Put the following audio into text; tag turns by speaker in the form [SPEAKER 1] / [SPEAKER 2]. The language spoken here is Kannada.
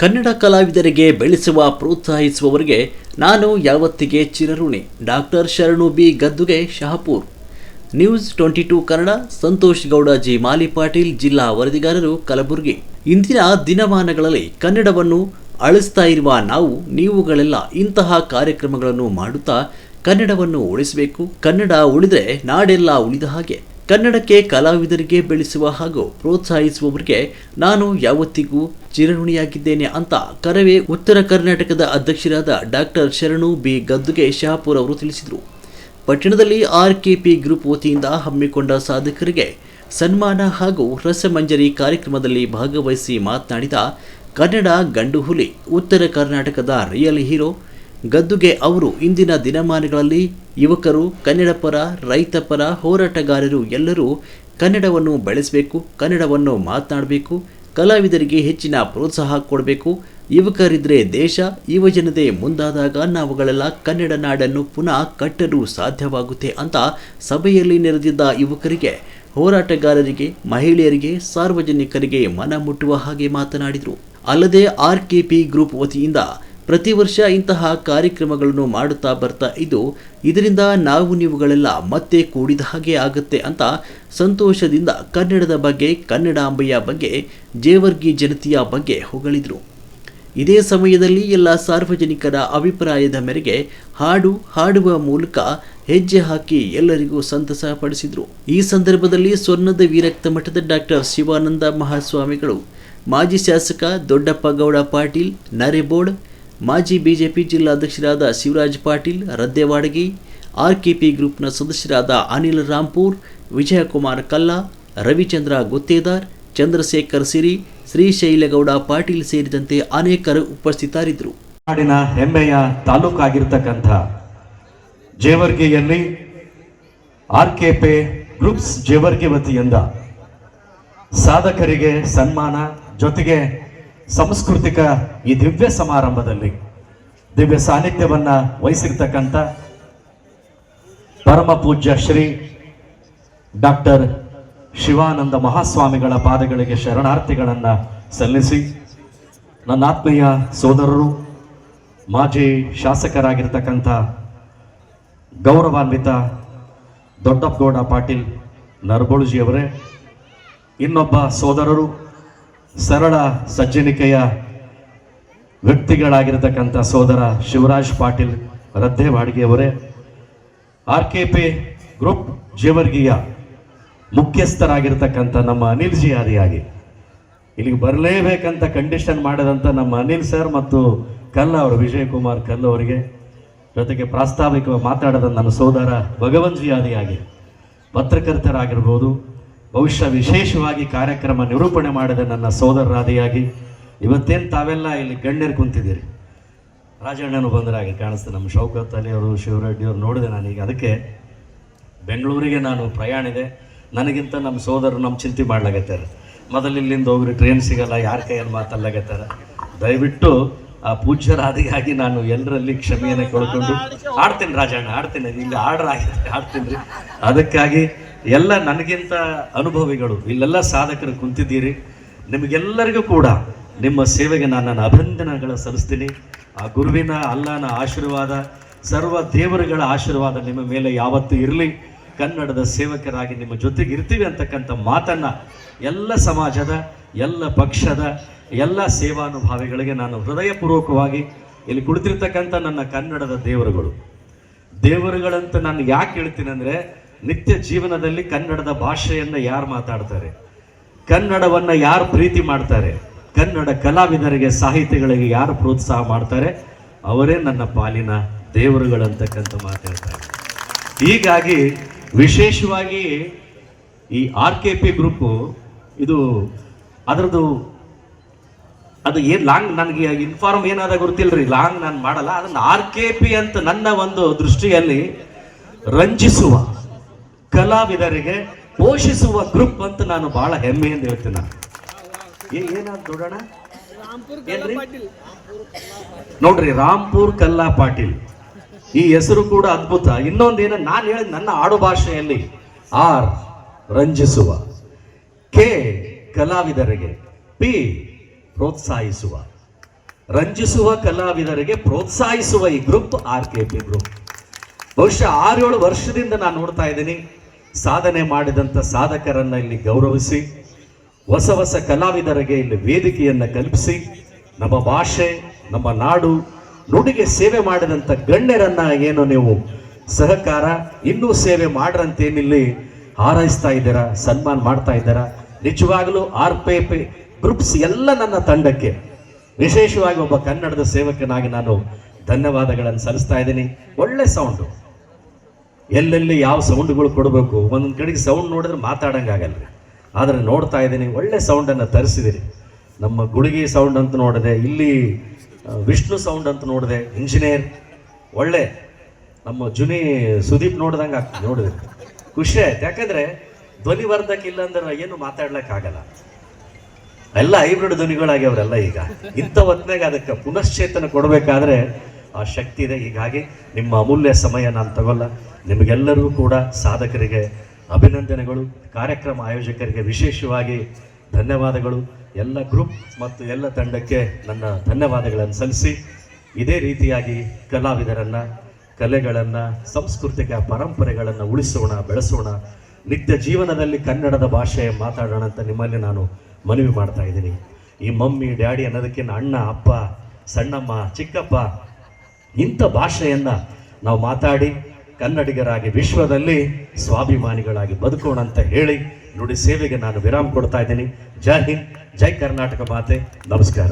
[SPEAKER 1] ಕನ್ನಡ ಕಲಾವಿದರಿಗೆ ಬೆಳೆಸುವ ಪ್ರೋತ್ಸಾಹಿಸುವವರಿಗೆ ನಾನು ಯಾವತ್ತಿಗೆ ಚಿರಋಣಿ. ಡಾಕ್ಟರ್ ಶರಣು ಬಿ ಗದ್ದುಗೆ, ಶಹಾಪುರ್. ನ್ಯೂಸ್ 22 ಕನ್ನಡ. ಸಂತೋಷ್ ಗೌಡ ಜಿ ಮಾಲಿ ಪಾಟೀಲ್, ಜಿಲ್ಲಾ ವರದಿಗಾರರು, ಕಲಬುರಗಿ. ಇಂದಿನ ದಿನಮಾನಗಳಲ್ಲಿ ಕನ್ನಡವನ್ನು ಅಳಿಸ್ತಾ ಇರುವ ನೀವುಗಳೆಲ್ಲ ಇಂತಹ ಕಾರ್ಯಕ್ರಮಗಳನ್ನು ಮಾಡುತ್ತಾ ಕನ್ನಡವನ್ನು ಉಳಿಸಬೇಕು. ಕನ್ನಡ ಉಳಿದರೆ ನಾಡೆಲ್ಲ ಉಳಿದ ಹಾಗೆ. ಕನ್ನಡಕ್ಕೆ ಕಲಾವಿದರಿಗೆ ಬೆಳೆಸುವ ಹಾಗೂ ಪ್ರೋತ್ಸಾಹಿಸುವವರಿಗೆ ನಾನು ಯಾವತ್ತಿಗೂ ಚಿರಋಣಿಯಾಗಿದ್ದೇನೆ ಅಂತ ಕರವೇ ಉತ್ತರ ಕರ್ನಾಟಕದ ಅಧ್ಯಕ್ಷರಾದ ಡಾಕ್ಟರ್ ಶರಣು ಬಿ ಗದ್ದುಗೆ, ಶಹಾಪುರ್ ಅವರು ತಿಳಿಸಿದರು. ಪಟ್ಟಣದಲ್ಲಿ RKP ಗ್ರೂಪ್ ವತಿಯಿಂದ ಹಮ್ಮಿಕೊಂಡ ಸಾಧಕರಿಗೆ ಸನ್ಮಾನ ಹಾಗೂ ರಸಮಂಜರಿ ಕಾರ್ಯಕ್ರಮದಲ್ಲಿ ಭಾಗವಹಿಸಿ ಮಾತನಾಡಿದ ಕನ್ನಡ ಗಂಡು ಹುಲಿ, ಉತ್ತರ ಕರ್ನಾಟಕದ ರಿಯಲ್ ಹೀರೋ ಗದ್ದುಗೆ ಅವರು ಇಂದಿನ ದಿನಮಾನಗಳಲ್ಲಿ ಯುವಕರು, ಕನ್ನಡ ಪರ, ರೈತ ಪರ, ಹೋರಾಟಗಾರರು ಎಲ್ಲರೂ ಕನ್ನಡವನ್ನು ಬೆಳೆಸಬೇಕು, ಕನ್ನಡವನ್ನು ಮಾತನಾಡಬೇಕು, ಕಲಾವಿದರಿಗೆ ಹೆಚ್ಚಿನ ಪ್ರೋತ್ಸಾಹ ಕೊಡಬೇಕು. ಯುವಕರಿದ್ದರೆ ದೇಶ, ಯುವಜನತೆ ಮುಂದಾದಾಗ ನಾವುಗಳೆಲ್ಲ ಕನ್ನಡ ನಾಡನ್ನು ಪುನಃ ಕಟ್ಟಲು ಸಾಧ್ಯವಾಗುತ್ತೆ ಅಂತ ಸಭೆಯಲ್ಲಿ ನೆರೆದಿದ್ದ ಯುವಕರಿಗೆ, ಹೋರಾಟಗಾರರಿಗೆ, ಮಹಿಳೆಯರಿಗೆ, ಸಾರ್ವಜನಿಕರಿಗೆ ಮನ ಮುಟ್ಟುವ ಹಾಗೆ ಮಾತನಾಡಿದರು. ಅಲ್ಲದೆ RKP ಗ್ರೂಪ್ ವತಿಯಿಂದ ಪ್ರತಿ ವರ್ಷ ಇಂತಹ ಕಾರ್ಯಕ್ರಮಗಳನ್ನು ಮಾಡುತ್ತಾ ಬರ್ತಾ ಇದ್ದು, ಇದರಿಂದ ನೀವುಗಳೆಲ್ಲ ಮತ್ತೆ ಕೂಡಿದ ಹಾಗೆ ಆಗುತ್ತೆ ಅಂತ ಸಂತೋಷದಿಂದ ಕನ್ನಡದ ಬಗ್ಗೆ, ಕನ್ನಡಾಂಬೆಯ ಬಗ್ಗೆ, ಜೇವರ್ಗಿ ಜನತೆಯ ಬಗ್ಗೆ ಹೊಗಳಿದರು. ಇದೇ ಸಮಯದಲ್ಲಿ ಎಲ್ಲ ಸಾರ್ವಜನಿಕರ ಅಭಿಪ್ರಾಯದ ಮೇರೆಗೆ ಹಾಡುವ ಮೂಲಕ ಹೆಜ್ಜೆ ಹಾಕಿ ಎಲ್ಲರಿಗೂ ಸಂತಸ ಪಡಿಸಿದರು. ಈ ಸಂದರ್ಭದಲ್ಲಿ ಸ್ವರ್ಣದ ವಿರಕ್ತ ಮಠದ ಡಾಕ್ಟರ್ ಶಿವಾನಂದ ಮಹಾಸ್ವಾಮಿಗಳು, ಮಾಜಿ ಶಾಸಕ ದೊಡ್ಡಪ್ಪ ಗೌಡ ಪಾಟೀಲ್ ನರೇಬೋಡ್, ಮಾಜಿ ಬಿಜೆಪಿ ಜಿಲ್ಲಾಧ್ಯಕ್ಷರಾದ ಶಿವರಾಜ್ ಪಾಟೀಲ್ ರದ್ದೆವಾಡಗಿ, RKP ಗ್ರೂಪ್ನ ಸದಸ್ಯರಾದ ಅನಿಲ್ ರಾಂಪುರ್, ವಿಜಯಕುಮಾರ್ ಕಲ್ಲಾ, ರವಿಚಂದ್ರ ಗುತ್ತೇದಾರ್, ಚಂದ್ರಶೇಖರ್ ಸಿರಿ, ಶ್ರೀಶೈಲಗೌಡ ಪಾಟೀಲ್ ಸೇರಿದಂತೆ ಅನೇಕರು ಉಪಸ್ಥಿತರಿದ್ದರು.
[SPEAKER 2] ನಾಡಿನ ಹೆಮ್ಮೆಯ ತಾಲೂಕಾಗಿರ್ತಕ್ಕಂಥ ಜೇವರ್ಗಿಯಲ್ಲಿ RKP ಗ್ರೂಪ್ಸ್ ಜೇವರ್ಗಿ ವತಿಯಿಂದ ಸಾಧಕರಿಗೆ ಸನ್ಮಾನ ಜೊತೆಗೆ ಸಾಂಸ್ಕೃತಿಕ ಈ ದಿವ್ಯ ಸಮಾರಂಭದಲ್ಲಿ ದಿವ್ಯ ಸಾನ್ನಿಧ್ಯವನ್ನ ವಹಿಸಿರ್ತಕ್ಕಂಥ ಪರಮ ಪೂಜ್ಯ ಶ್ರೀ ಡಾಕ್ಟರ್ ಶಿವಾನಂದ ಮಹಾಸ್ವಾಮಿಗಳ ಪಾದಗಳಿಗೆ ಶರಣಾರ್ಥಿಗಳನ್ನ ಸಲ್ಲಿಸಿ, ನನ್ನ ಆತ್ಮೀಯ ಸೋದರರು, ಮಾಜಿ ಶಾಸಕರಾಗಿರ್ತಕ್ಕಂಥ ಗೌರವಾನ್ವಿತ ದೊಡ್ಡಪ್ಪಗೌಡ ಪಾಟೀಲ್ ನರಬೋಳುಜಿಯವರೇ, ಇನ್ನೊಬ್ಬ ಸೋದರರು, ಸರಳ ಸಜ್ಜನಿಕೆಯ ವ್ಯಕ್ತಿಗಳಾಗಿರ್ತಕ್ಕಂಥ ಸೋದರ ಶಿವರಾಜ್ ಪಾಟೀಲ್ ರದ್ದೆವಾಡಿಗೆಯವರೇ, RKP ಗ್ರೂಪ್ ಜೇವರ್ಗಿಯ ಮುಖ್ಯಸ್ಥರಾಗಿರ್ತಕ್ಕಂಥ ನಮ್ಮ ಅನಿಲ್ ಜಿ ಆದಿಯಾಗಿ ಇಲ್ಲಿಗೆ ಬರಲೇಬೇಕಂತ ಕಂಡೀಷನ್ ಮಾಡಿದಂಥ ನಮ್ಮ ಅನಿಲ್ ಸರ್ ಮತ್ತು ಅವರು ವಿಜಯಕುಮಾರ್ ಅವರಿಗೆ, ಜೊತೆಗೆ ಪ್ರಾಸ್ತಾವಿಕ ಮಾತಾಡಿದ ನನ್ನ ಸೋದರ ಭಗವಂತ್ ಜಿ ಆದಿಯಾಗಿ, ಪತ್ರಕರ್ತರಾಗಿರ್ಬೋದು, ಬಹುಶಃ ವಿಶೇಷವಾಗಿ ಕಾರ್ಯಕ್ರಮ ನಿರೂಪಣೆ ಮಾಡಿದ ನನ್ನ ಸೋದರರಾದಿಯಾಗಿ, ಇವತ್ತೇನು ತಾವೆಲ್ಲ ಇಲ್ಲಿ ಗಣ್ಯರು ಕುಂತಿದ್ದೀರಿ. ರಾಜಣ್ಣನು ಬಂದರಾಗಿ ಕಾಣಿಸ್ತು, ನಮ್ಮ ಶೌಕತ್ ಅಲಿ ಅವರು, ಶಿವರೆಡ್ಡಿ ಅವರು ನೋಡಿದೆ ನಾನೀಗ. ಅದಕ್ಕೆ ಬೆಂಗಳೂರಿಗೆ ನಾನು ಪ್ರಯಾಣಿದೆ. ನನಗಿಂತ ನಮ್ಮ ಸೋದರರು ನಮ್ಮ ಚಿಂತೆ ಮಾಡ್ಲಾಗತ್ತಾರೆ. ಮೊದಲು ಇಲ್ಲಿಂದ ಹೋಗ್ರಿ ಟ್ರೈನ್ ಸಿಗಲ್ಲ, ಯಾರ ಕೈಯಲ್ಲಿ ಮಾತಲ್ಲಾಗತ್ತಾರೆ. ದಯವಿಟ್ಟು ಆ ಪೂಜ್ಯರಾದಿಯಾಗಿ ನಾನು ಎಲ್ಲರಲ್ಲಿ ಕ್ಷಮೆಯನ್ನು ಕೇಳ್ಕೊಂಡು ಆಡ್ತೀನಿ. ರಾಜಣ್ಣ ಆಡ್ತೀನಿ, ಇಲ್ಲಿ ಆರ್ಡರ್ ಆಗಿದೆ, ಆಡ್ತೀನಿ ರೀ. ಅದಕ್ಕಾಗಿ ಎಲ್ಲ ನನಗಿಂತ ಅನುಭವಿಗಳು ಇಲ್ಲೆಲ್ಲ ಸಾಧಕರು ಕುಂತಿದ್ದೀರಿ. ನಿಮಗೆಲ್ಲರಿಗೂ ಕೂಡ ನಿಮ್ಮ ಸೇವೆಗೆ ನಾನು ನನ್ನ ಅಭಿನಂದನೆಗಳ ಸಲ್ಲಿಸ್ತೀನಿ. ಆ ಗುರುವಿನ ಅಲ್ಲನ ಆಶೀರ್ವಾದ, ಸರ್ವ ದೇವರುಗಳ ಆಶೀರ್ವಾದ ನಿಮ್ಮ ಮೇಲೆ ಯಾವತ್ತೂ ಇರಲಿ. ಕನ್ನಡದ ಸೇವಕರಾಗಿ ನಿಮ್ಮ ಜೊತೆಗೆ ಇರ್ತೀವಿ ಅಂತಕ್ಕಂಥ ಮಾತನ್ನು ಎಲ್ಲ ಸಮಾಜದ, ಎಲ್ಲ ಪಕ್ಷದ, ಎಲ್ಲ ಸೇವಾನುಭಾವಿಗಳಿಗೆ ನಾನು ಹೃದಯಪೂರ್ವಕವಾಗಿ ಇಲ್ಲಿ ಕುಳಿತಿರ್ತಕ್ಕಂಥ ನನ್ನ ಕನ್ನಡದ ದೇವರುಗಳಂತ ನಾನು ಯಾಕೆ ಹೇಳ್ತೀನಿ ಅಂದರೆ, ನಿತ್ಯ ಜೀವನದಲ್ಲಿ ಕನ್ನಡದ ಭಾಷೆಯನ್ನು ಯಾರು ಮಾತಾಡ್ತಾರೆ, ಕನ್ನಡವನ್ನು ಯಾರು ಪ್ರೀತಿ ಮಾಡ್ತಾರೆ, ಕನ್ನಡ ಕಲಾವಿದರಿಗೆ, ಸಾಹಿತಿಗಳಿಗೆ ಯಾರು ಪ್ರೋತ್ಸಾಹ ಮಾಡ್ತಾರೆ, ಅವರೇ ನನ್ನ ಪಾಲಿನ ದೇವರುಗಳಂತಕ್ಕಂಥ ಮಾತಾಡ್ತಾರೆ. ಹೀಗಾಗಿ ವಿಶೇಷವಾಗಿ ಈ RKP ಗ್ರೂಪು ಇದು ಅದರದ್ದು ಅದು ಏನು ಲಾಂಗ್ ನನಗೆ ಇನ್ಫಾರ್ಮ್ ಏನಾದ ಗೊತ್ತಿಲ್ಲರಿ, ಲಾಂಗ್ ನಾನು ಮಾಡಲ್ಲ. ಅದನ್ನು RKP ಅಂತ ನನ್ನ ಒಂದು ದೃಷ್ಟಿಯಲ್ಲಿ ರಂಜಿಸುವ, ಕಲಾವಿದರಿಗೆ ಪೋಷಿಸುವ ಗ್ರೂಪ್ ಅಂತ ನಾನು ಬಹಳ ಹೆಮ್ಮೆಯಿಂದ ಹೇಳ್ತೀನಿ. ಏನಾದ್ರು ದೊಡ್ಡಣ ಏನ್ರಿ ನೋಡ್ರಿ, ರಾಂಪುರ್ ಕಲ್ಲಾ ಪಾಟೀಲ್ ಈ ಹೆಸರು ಕೂಡ ಅದ್ಭುತ. ಇನ್ನೊಂದೇನ ನಾನು ಹೇಳಿದ ನನ್ನ ಆಡು ಭಾಷೆಯಲ್ಲಿ ಆರ್ ರಂಜಿಸುವ, ಕೆ ಕಲಾವಿದರಿಗೆ, ಪಿ ಪ್ರೋತ್ಸಾಹಿಸುವ. ರಂಜಿಸುವ ಕಲಾವಿದರಿಗೆ ಪ್ರೋತ್ಸಾಹಿಸುವ ಈ ಗ್ರೂಪ್ RKP ಗ್ರೂಪ್. ಬಹುಶಃ 6-7 ವರ್ಷದಿಂದ ನಾನು ನೋಡ್ತಾ ಇದ್ದೀನಿ, ಸಾಧನೆ ಮಾಡಿದಂಥ ಸಾಧಕರನ್ನ ಇಲ್ಲಿ ಗೌರವಿಸಿ, ಹೊಸ ಹೊಸ ಕಲಾವಿದರಿಗೆ ಇಲ್ಲಿ ವೇದಿಕೆಯನ್ನು ಕಲ್ಪಿಸಿ, ನಮ್ಮ ಭಾಷೆ, ನಮ್ಮ ನಾಡು, ನುಡಿಗೆ ಸೇವೆ ಮಾಡಿದಂಥ ಗಣ್ಯರನ್ನ ಏನು ನೀವು ಸಹಕಾರ ಇನ್ನೂ ಸೇವೆ ಮಾಡ್ರಂತೇನಿಲ್ಲಿ ಹಾರೈಸ್ತಾ ಇದ್ದೀರಾ, ಸನ್ಮಾನ ಮಾಡ್ತಾ ಇದ್ದೀರಾ. ನಿಜವಾಗಲೂ RKP ಗ್ರೂಪ್ಸ್ ಎಲ್ಲ ನನ್ನ ತಂಡಕ್ಕೆ, ವಿಶೇಷವಾಗಿ ಒಬ್ಬ ಕನ್ನಡದ ಸೇವಕನಾಗಿ ನಾನು ಧನ್ಯವಾದಗಳನ್ನು ಸಲ್ಲಿಸ್ತಾ ಇದ್ದೀನಿ. ಒಳ್ಳೆ ಸೌಂಡು, ಎಲ್ಲೆಲ್ಲಿ ಯಾವ ಸೌಂಡ್ಗಳು ಕೊಡಬೇಕು, ಒಂದೊಂದು ಕಡೆಗೆ ಸೌಂಡ್ ನೋಡಿದ್ರೆ ಮಾತಾಡೋಂಗಾಗಲ್ಲ, ಆದರೆ ನೋಡ್ತಾ ಇದ್ದೀನಿ ಒಳ್ಳೆ ಸೌಂಡನ್ನು ತರಿಸಿದಿರಿ. ನಮ್ಮ ಗುಡುಗಿ ಸೌಂಡ್ ಅಂತ ನೋಡಿದೆ, ಇಲ್ಲಿ ವಿಷ್ಣು ಸೌಂಡ್ ಅಂತ ನೋಡಿದೆ, ಇಂಜಿನಿಯರ್ ಒಳ್ಳೆ, ನಮ್ಮ ಜುನಿ ಸುದೀಪ್ ನೋಡ್ದಂಗೆ ಆಗ್ತದೆ, ನೋಡಿದೆ ಖುಷಿ ಆಯ್ತು. ಯಾಕಂದರೆ ಧ್ವನಿವರ್ಧಕ ಇಲ್ಲ ಅಂದ್ರೆ ಏನು ಮಾತಾಡ್ಲಿಕ್ಕಾಗಲ್ಲ, ಎಲ್ಲ ಹೈಬ್ರಿಡ್ ಧ್ವನಿಗಳಾಗ್ಯವರೆಲ್ಲ. ಈಗ ಇಂಥ ಹೊತ್ನಾಗ ಅದಕ್ಕೆ ಪುನಶ್ಚೇತನ ಕೊಡಬೇಕಾದ್ರೆ ಆ ಶಕ್ತಿ ಇದೆ. ಹೀಗಾಗಿ ನಿಮ್ಮ ಅಮೂಲ್ಯ ಸಮಯ ನಾನು ತಗೊಲ್ಲ. ನಿಮಗೆಲ್ಲರಿಗೂ ಕೂಡ ಸಾಧಕರಿಗೆ ಅಭಿನಂದನೆಗಳು, ಕಾರ್ಯಕ್ರಮ ಆಯೋಜಕರಿಗೆ ವಿಶೇಷವಾಗಿ ಧನ್ಯವಾದಗಳು, ಎಲ್ಲ ಗ್ರೂಪ್ ಮತ್ತು ಎಲ್ಲ ತಂಡಕ್ಕೆ ನನ್ನ ಧನ್ಯವಾದಗಳನ್ನು ಸಲ್ಲಿಸಿ, ಇದೇ ರೀತಿಯಾಗಿ ಕಲಾವಿದರನ್ನು, ಕಲೆಗಳನ್ನು, ಸಾಂಸ್ಕೃತಿಕ ಪರಂಪರೆಗಳನ್ನು ಉಳಿಸೋಣ, ಬೆಳೆಸೋಣ, ನಿತ್ಯ ಜೀವನದಲ್ಲಿ ಕನ್ನಡದ ಭಾಷೆ ಮಾತಾಡೋಣ ಅಂತ ನಿಮ್ಮಲ್ಲಿ ನಾನು ಮನವಿ ಮಾಡ್ತಾ ಇದ್ದೀನಿ. ಈ ಮಮ್ಮಿ ಡ್ಯಾಡಿ ಅನ್ನೋದಕ್ಕಿಂತ ಅಣ್ಣ, ಅಪ್ಪ, ಸಣ್ಣಮ್ಮ, ಚಿಕ್ಕಪ್ಪ, ಇಂಥ ಭಾಷೆಯನ್ನು ನಾವು ಮಾತಾಡಿ ಕನ್ನಡಿಗರಾಗಿ ವಿಶ್ವದಲ್ಲಿ ಸ್ವಾಭಿಮಾನಿಗಳಾಗಿ ಬದುಕೋಣ ಅಂತ ಹೇಳಿ ನುಡಿ ಸೇವೆಗೆ ನಾನು ವಿರಾಮ ಕೊಡ್ತಾ ಇದ್ದೀನಿ. ಜೈ ಹಿಂದ್, ಜೈ ಕರ್ನಾಟಕ ಮಾತೆ, ನಮಸ್ಕಾರ.